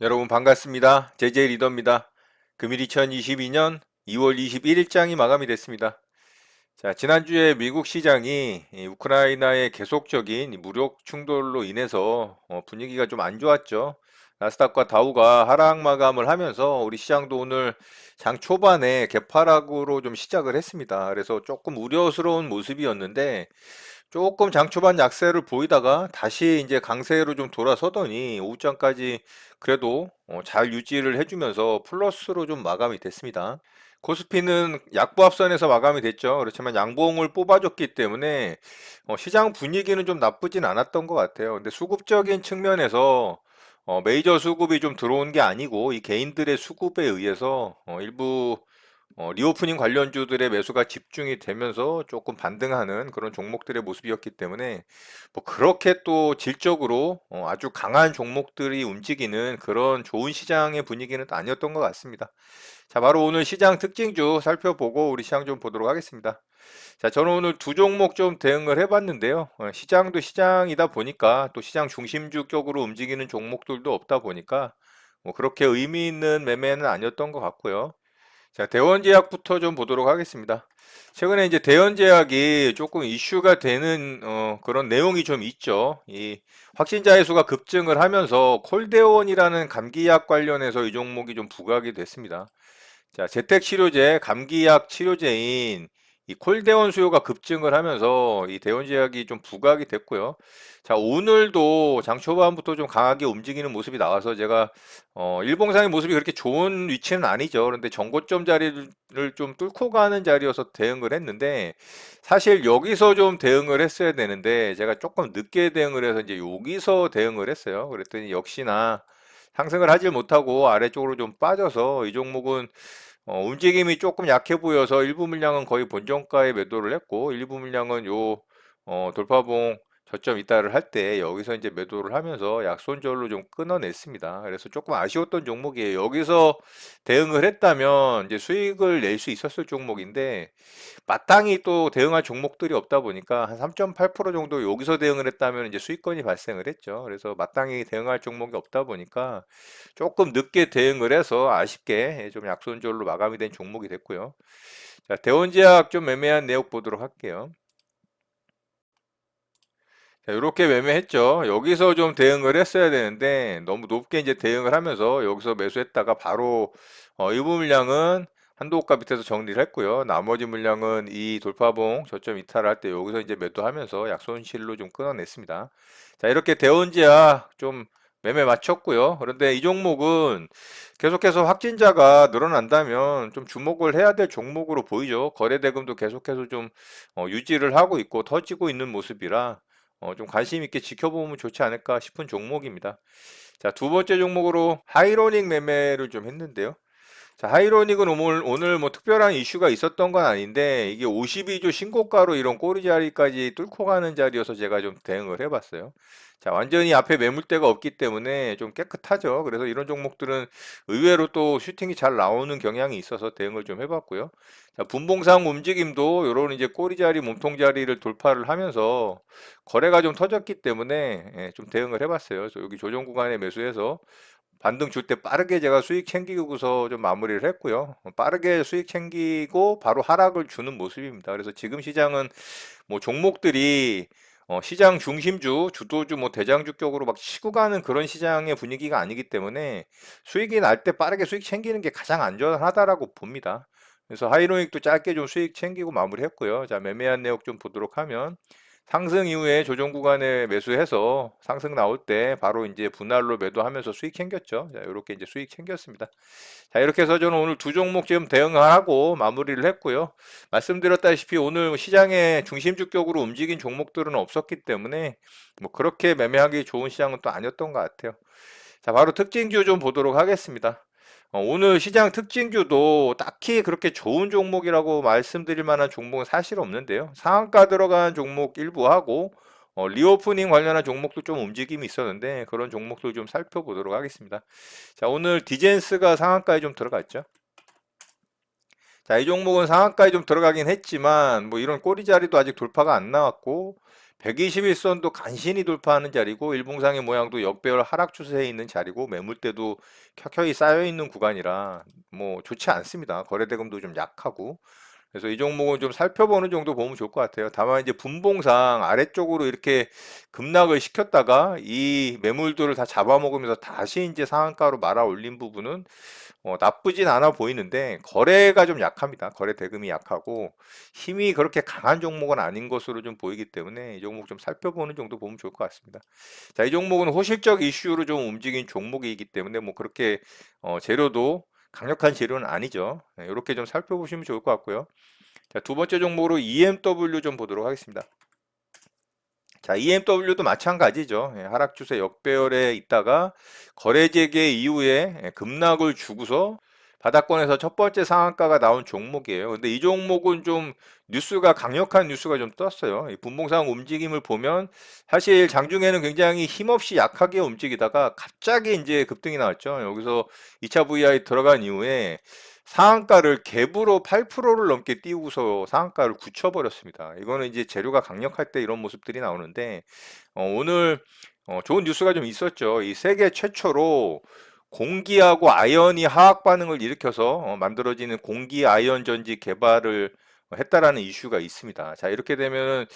여러분 반갑습니다. 제제 리더입니다. 금일 2022년 2월 21일장이 마감이 됐습니다. 자, 지난주에 미국 시장이 이 우크라이나의 계속적인 이 무력 충돌로 인해서 분위기가 좀 안 좋았죠. 나스닥과 다우가 하락 마감을 하면서 우리 시장도 오늘 장 초반에 개파락으로 좀 시작을 했습니다. 그래서 조금 우려스러운 모습이었는데 조금 장 초반 약세를 보이다가 다시 이제 강세로 좀 돌아서더니 오후장까지 그래도 잘 유지를 해주면서 플러스로 좀 마감이 됐습니다. 코스피는 약보합선에서 마감이 됐죠. 그렇지만 양봉을 뽑아줬기 때문에 시장 분위기는 좀 나쁘진 않았던 것 같아요. 근데 수급적인 측면에서 메이저 수급이 좀 들어온 게 아니고 이 개인들의 수급에 의해서 일부 리오프닝 관련주들의 매수가 집중이 되면서 조금 반등하는 그런 종목들의 모습이었기 때문에 뭐 그렇게 또 질적으로 아주 강한 종목들이 움직이는 그런 좋은 시장의 분위기는 아니었던 것 같습니다. 자, 바로 오늘 시장 특징주 살펴보고 우리 시장 좀 보도록 하겠습니다. 자, 저는 오늘 두 종목 좀 대응을 해봤는데요. 시장도 시장이다 보니까 또 시장 중심주 쪽으로 움직이는 종목들도 없다 보니까 뭐 그렇게 의미 있는 매매는 아니었던 것 같고요. 자, 대원제약부터 좀 보도록 하겠습니다. 최근에 이제 대원제약이 조금 이슈가 되는 그런 내용이 좀 있죠. 이 확진자의 수가 급증을 하면서 콜데온이라는 감기약 관련해서 이 종목이 좀 부각이 됐습니다. 자, 재택치료제, 감기약 치료제인 이 콜데온 수요가 급증을 하면서 이 대원제약이 좀 부각이 됐고요. 자, 오늘도 장 초반부터 좀 강하게 움직이는 모습이 나와서 제가 일봉상의 모습이 그렇게 좋은 위치는 아니죠. 그런데 전고점 자리를 좀 뚫고 가는 자리여서 대응을 했는데 사실 여기서 좀 대응을 했어야 되는데 제가 조금 늦게 대응을 해서 이제 여기서 대응을 했어요. 그랬더니 역시나 상승을 하질 못하고 아래쪽으로 좀 빠져서 이 종목은 움직임이 조금 약해 보여서 일부 물량은 거의 본정가에 매도를 했고 일부 물량은 요 돌파봉 저점 이탈을 할 때 여기서 이제 매도를 하면서 약손절로 좀 끊어냈습니다. 그래서 조금 아쉬웠던 종목이에요. 여기서 대응을 했다면 이제 수익을 낼 수 있었을 종목인데 마땅히 또 대응할 종목들이 없다 보니까 한 3.8% 정도 여기서 대응을 했다면 이제 수익권이 발생을 했죠. 그래서 마땅히 대응할 종목이 없다 보니까 조금 늦게 대응을 해서 아쉽게 좀 약손절로 마감이 된 종목이 됐고요. 자, 대원제약 좀 매매한 내역 보도록 할게요. 자, 이렇게 매매했죠. 여기서 좀 대응을 했어야 되는데 너무 높게 이제 대응을 하면서 여기서 매수했다가 바로 일부 물량은 한도가 밑에서 정리를 했고요. 나머지 물량은 이 돌파봉 저점 이탈할 때 여기서 이제 매도하면서 약손실로 좀 끊어냈습니다. 자, 이렇게 대원제약 좀 매매 마쳤고요. 그런데 이 종목은 계속해서 확진자가 늘어난다면 좀 주목을 해야 될 종목으로 보이죠. 거래 대금도 계속해서 좀 유지를 하고 있고 터지고 있는 모습이라 좀 관심 있게 지켜보면 좋지 않을까 싶은 종목입니다. 자, 두 번째 종목으로 하이로닉 매매를 좀 했는데요. 자, 하이로닉은 오늘 뭐 특별한 이슈가 있었던 건 아닌데 이게 52주 신고가로 이런 꼬리 자리까지 뚫고 가는 자리여서 제가 좀 대응을 해봤어요. 자, 완전히 앞에 매물대가 없기 때문에 좀 깨끗하죠. 그래서 이런 종목들은 의외로 또 슈팅이 잘 나오는 경향이 있어서 대응을 좀 해봤고요. 자, 분봉상 움직임도 이런 이제 꼬리 자리, 몸통 자리를 돌파를 하면서 거래가 좀 터졌기 때문에 좀 대응을 해봤어요. 그래서 여기 조정 구간에 매수해서 반등 줄 때 빠르게 제가 수익 챙기고서 좀 마무리를 했고요. 빠르게 수익 챙기고 바로 하락을 주는 모습입니다. 그래서 지금 시장은 뭐 종목들이 시장 중심주, 주도주, 뭐 대장주 쪽으로 막 치고 가는 그런 시장의 분위기가 아니기 때문에 수익이 날 때 빠르게 수익 챙기는 게 가장 안전하다라고 봅니다. 그래서 하이로닉도 짧게 좀 수익 챙기고 마무리했고요. 자, 매매한 내역 좀 보도록 하면 상승 이후에 조정 구간에 매수해서 상승 나올 때 바로 이제 분할로 매도하면서 수익 챙겼죠. 자, 이렇게 이제 수익 챙겼습니다. 자, 이렇게 해서 저는 오늘 두 종목 지금 대응하고 마무리를 했고요. 말씀드렸다시피 오늘 시장의 중심주 격으로 움직인 종목들은 없었기 때문에 뭐 그렇게 매매하기 좋은 시장은 또 아니었던 것 같아요. 자, 바로 특징주 좀 보도록 하겠습니다. 오늘 시장 특징주도 딱히 그렇게 좋은 종목이라고 말씀드릴 만한 종목은 사실 없는데요. 상한가 들어간 종목 일부 하고 리오프닝 관련한 종목도 좀 움직임이 있었는데 그런 종목들 좀 살펴보도록 하겠습니다. 자, 오늘 디젠스가 상한가에 좀 들어갔죠. 자, 이 종목은 상한가에 좀 들어가긴 했지만 뭐 이런 꼬리 자리도 아직 돌파가 안 나왔고 121선도 간신히 돌파하는 자리고 일봉상의 모양도 역배열 하락 추세에 있는 자리고 매물대도 켜켜이 쌓여 있는 구간이라 뭐 좋지 않습니다. 거래대금도 좀 약하고 그래서 이 종목은 좀 살펴보는 정도 보면 좋을 것 같아요. 다만 이제 분봉상 아래쪽으로 이렇게 급락을 시켰다가 이 매물들을 다 잡아먹으면서 다시 이제 상한가로 말아 올린 부분은 나쁘진 않아 보이는데 거래가 좀 약합니다. 거래 대금이 약하고 힘이 그렇게 강한 종목은 아닌 것으로 좀 보이기 때문에 이 종목 좀 살펴보는 정도 보면 좋을 것 같습니다. 자, 이 종목은 호실적 이슈로 좀 움직인 종목이기 때문에 뭐 그렇게 재료도 강력한 재료는 아니죠. 이렇게 좀 살펴보시면 좋을 것 같고요. 자, 두 번째 종목으로 EMW 좀 보도록 하겠습니다. 자, EMW도 마찬가지죠. 하락 추세 역배열에 있다가 거래 재개 이후에 급락을 주고서 바닥권에서 첫 번째 상한가가 나온 종목이에요. 근데 이 종목은 좀 뉴스가 강력한 뉴스가 좀 떴어요. 이 분봉상 움직임을 보면 사실 장중에는 굉장히 힘없이 약하게 움직이다가 갑자기 이제 급등이 나왔죠. 여기서 2차 VI 들어간 이후에 상한가를 갭으로 8%를 넘게 띄우고서 상한가를 굳혀버렸습니다. 이거는 이제 재료가 강력할 때 이런 모습들이 나오는데 오늘 좋은 뉴스가 좀 있었죠. 이 세계 최초로 공기하고 아연이 화학 반응을 일으켜서 만들어지는 공기 아연 전지 개발을 했다라는 이슈가 있습니다. 자, 이렇게 되면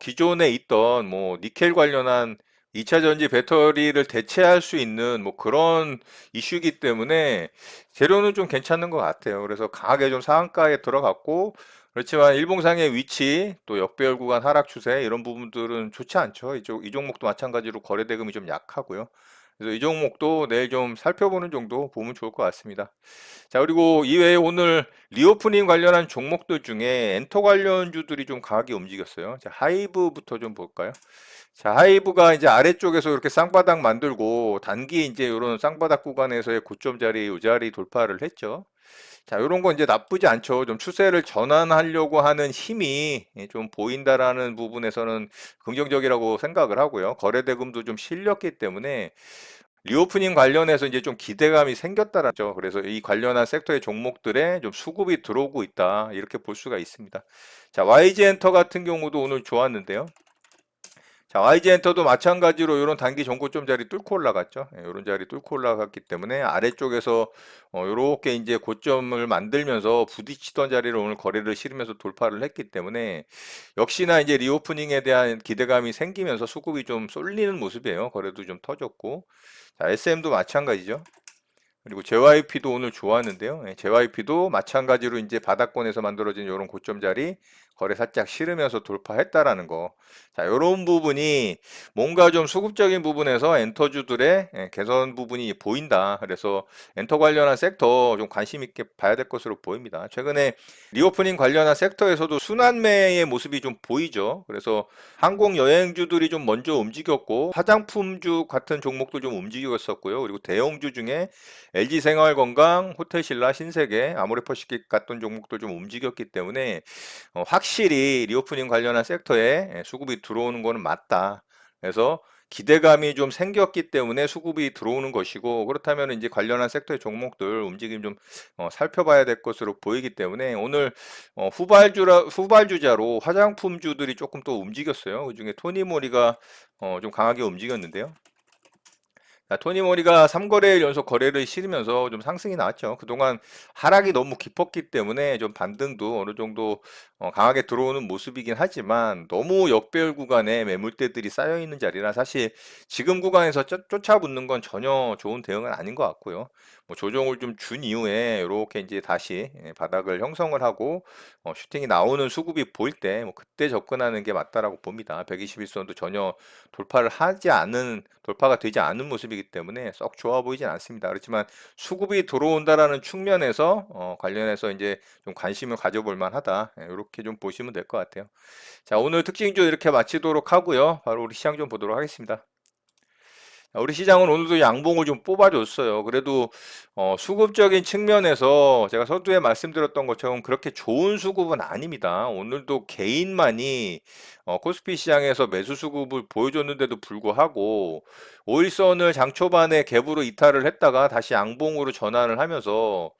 기존에 있던 뭐 니켈 관련한 2차 전지 배터리를 대체할 수 있는 뭐 그런 이슈이기 때문에 재료는 좀 괜찮은 것 같아요. 그래서 강하게 좀 상한가에 들어갔고 그렇지만 일봉상의 위치 또 역배열 구간 하락 추세 이런 부분들은 좋지 않죠. 이 종목도 마찬가지로 거래 대금이 좀 약하고요. 그래서 이 종목도 내일 좀 살펴보는 정도 보면 좋을 것 같습니다. 자, 그리고 이외에 오늘 리오프닝 관련한 종목들 중에 엔터 관련주들이 좀 강하게 움직였어요. 자, 하이브부터 좀 볼까요? 자, 하이브가 이제 아래쪽에서 이렇게 쌍바닥 만들고 단기 이제 이런 쌍바닥 구간에서의 고점 자리, 이 자리 돌파를 했죠. 자, 이런 거 이제 나쁘지 않죠. 좀 추세를 전환하려고 하는 힘이 좀 보인다라는 부분에서는 긍정적이라고 생각을 하고요. 거래 대금도 좀 실렸기 때문에 리오프닝 관련해서 이제 좀 기대감이 생겼다라죠. 그래서 이 관련한 섹터의 종목들에 좀 수급이 들어오고 있다. 이렇게 볼 수가 있습니다. 자, YG엔터 같은 경우도 오늘 좋았는데요. 자, YG엔터도 마찬가지로 이런 단기 전고점 자리 뚫고 올라갔죠. 이런 자리 뚫고 올라갔기 때문에 아래쪽에서 이렇게 이제 고점을 만들면서 부딪히던 자리를 오늘 거래를 실으면서 돌파를 했기 때문에 역시나 이제 리오프닝에 대한 기대감이 생기면서 수급이 좀 쏠리는 모습이에요. 거래도 좀 터졌고. 자, SM도 마찬가지죠. 그리고 JYP도 오늘 좋았는데요. JYP도 마찬가지로 이제 바닥권에서 만들어진 이런 고점 자리 거래 살짝 실으면서 돌파했다라는 거. 자, 이런 부분이 뭔가 좀 수급적인 부분에서 엔터주들의 개선 부분이 보인다. 그래서 엔터 관련한 섹터 좀 관심 있게 봐야 될 것으로 보입니다. 최근에 리오프닝 관련한 섹터에서도 순환매의 모습이 좀 보이죠. 그래서 항공 여행주들이 좀 먼저 움직였고 화장품주 같은 종목도 좀 움직였었고요. 그리고 대형주 중에 LG생활건강, 호텔신라, 신세계, 아모레퍼시픽 같은 종목도 좀 움직였기 때문에 확실히 리오프닝 관련한 섹터에 수급이 들어오는 거는 맞다. 그래서 기대감이 좀 생겼기 때문에 수급이 들어오는 것이고 그렇다면 이제 관련한 섹터의 종목들 움직임 좀 살펴봐야 될 것으로 보이기 때문에 오늘 후발주자로 화장품주들이 조금 또 움직였어요. 그중에 토니모리가 좀 강하게 움직였는데요. 자, 토니모리가 3거래일 연속 거래를 실으면서 좀 상승이 나왔죠. 그동안 하락이 너무 깊었기 때문에 좀 반등도 어느 정도 강하게 들어오는 모습이긴 하지만 너무 역배열 구간에 매물대들이 쌓여 있는 자리라 사실 지금 구간에서 쫓아붙는 건 전혀 좋은 대응은 아닌 것 같고요. 뭐 조정을 좀 준 이후에 이렇게 이제 다시 바닥을 형성을 하고 슈팅이 나오는 수급이 보일 때 뭐 그때 접근하는 게 맞다라고 봅니다. 121선도 전혀 돌파가 되지 않은 모습이기 때문에 썩 좋아 보이진 않습니다. 그렇지만 수급이 들어온다라는 측면에서 관련해서 이제 좀 관심을 가져볼 만하다. 이렇게 좀 보시면 될 것 같아요. 자, 오늘 특징주 이렇게 마치도록 하고요. 바로 우리 시장 좀 보도록 하겠습니다. 우리 시장은 오늘도 양봉을 좀 뽑아줬어요. 그래도 수급적인 측면에서 제가 서두에 말씀드렸던 것처럼 그렇게 좋은 수급은 아닙니다. 오늘도 개인만이 코스피 시장에서 매수 수급을 보여줬는데도 불구하고 5일선을 장 초반에 갭으로 이탈을 했다가 다시 양봉으로 전환을 하면서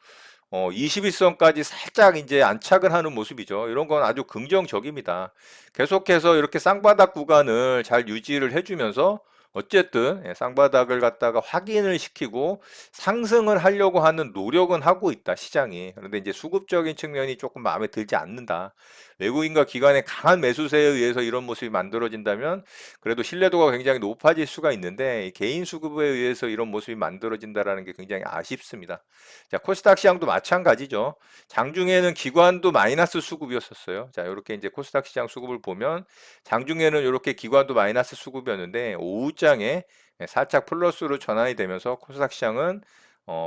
21선까지 살짝 이제 안착을 하는 모습이죠. 이런 건 아주 긍정적입니다. 계속해서 이렇게 쌍바닥 구간을 잘 유지를 해주면서 어쨌든 쌍바닥을 갖다가 확인을 시키고 상승을 하려고 하는 노력은 하고 있다, 시장이. 그런데 이제 수급적인 측면이 조금 마음에 들지 않는다. 외국인과 기관의 강한 매수세에 의해서 이런 모습이 만들어진다면 그래도 신뢰도가 굉장히 높아질 수가 있는데 개인 수급에 의해서 이런 모습이 만들어진다라는 게 굉장히 아쉽습니다. 자, 코스닥 시장도 마찬가지죠. 장중에는 기관도 마이너스 수급이었었어요. 자, 이렇게 이제 코스닥 시장 수급을 보면 장중에는 이렇게 기관도 마이너스 수급이었는데 오후장에 살짝 플러스로 전환이 되면서 코스닥 시장은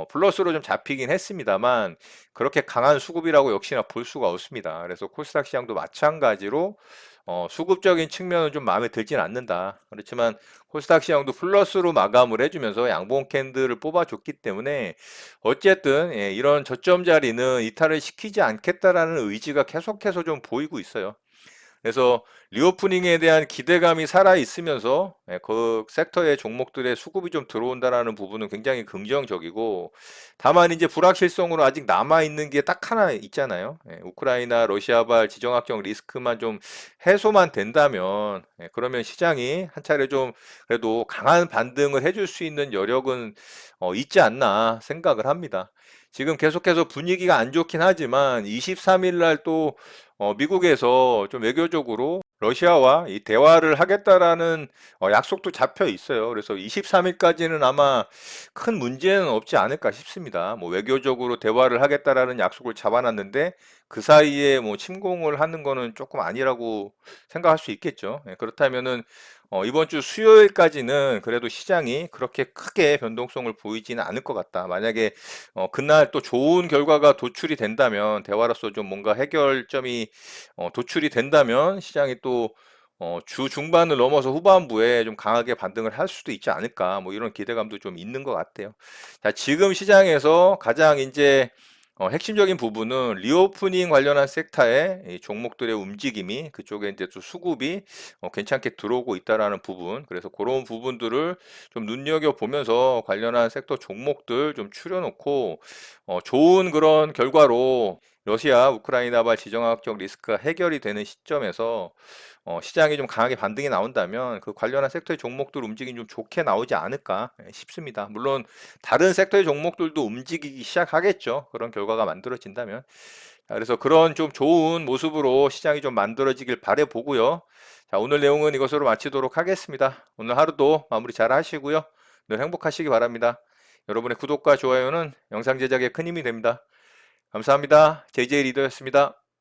플러스로 좀 잡히긴 했습니다만 그렇게 강한 수급이라고 역시나 볼 수가 없습니다. 그래서 코스닥 시장도 마찬가지로 수급적인 측면은 좀 마음에 들진 않는다. 그렇지만 코스닥 시장도 플러스로 마감을 해주면서 양봉 캔들을 뽑아줬기 때문에 어쨌든 이런 저점 자리는 이탈을 시키지 않겠다라는 의지가 계속해서 좀 보이고 있어요. 그래서 리오프닝에 대한 기대감이 살아 있으면서 그 섹터의 종목들의 수급이 좀 들어온다라는 부분은 굉장히 긍정적이고 다만 이제 불확실성으로 아직 남아 있는 게 딱 하나 있잖아요. 우크라이나 러시아발 지정학적 리스크만 좀 해소만 된다면 그러면 시장이 한 차례 좀 그래도 강한 반등을 해줄 수 있는 여력은 있지 않나 생각을 합니다. 지금 계속해서 분위기가 안 좋긴 하지만 23일 날 또 미국에서 좀 외교적으로 러시아와 이 대화를 하겠다라는 약속도 잡혀 있어요. 그래서 23일까지는 아마 큰 문제는 없지 않을까 싶습니다. 뭐 외교적으로 대화를 하겠다라는 약속을 잡아놨는데 그 사이에 뭐 침공을 하는 거는 조금 아니라고 생각할 수 있겠죠. 그렇다면은 이번 주 수요일까지는 그래도 시장이 그렇게 크게 변동성을 보이지는 않을 것 같다. 만약에 그날 또 좋은 결과가 도출이 된다면 대화로서 좀 뭔가 해결점이 도출이 된다면 시장이 또 주 중반을 넘어서 후반부에 좀 강하게 반등을 할 수도 있지 않을까 뭐 이런 기대감도 좀 있는 것 같아요. 자, 지금 시장에서 가장 이제 핵심적인 부분은 리오프닝 관련한 섹터의 이 종목들의 움직임이 그쪽에 이제 또 수급이 괜찮게 들어오고 있다라는 부분, 그래서 그런 부분들을 좀 눈여겨 보면서 관련한 섹터 종목들 좀 추려놓고 좋은 그런 결과로 러시아 우크라이나발 지정학적 리스크가 해결이 되는 시점에서 시장이 좀 강하게 반등이 나온다면 그 관련한 섹터의 종목들 움직임이 좀 좋게 나오지 않을까 싶습니다. 물론 다른 섹터의 종목들도 움직이기 시작하겠죠. 그런 결과가 만들어진다면. 자, 그래서 그런 좀 좋은 모습으로 시장이 좀 만들어지길 바래 보고요. 자, 오늘 내용은 이것으로 마치도록 하겠습니다. 오늘 하루도 마무리 잘 하시고요. 늘 행복하시기 바랍니다. 여러분의 구독과 좋아요는 영상 제작에 큰 힘이 됩니다. 감사합니다. JJ 리더였습니다.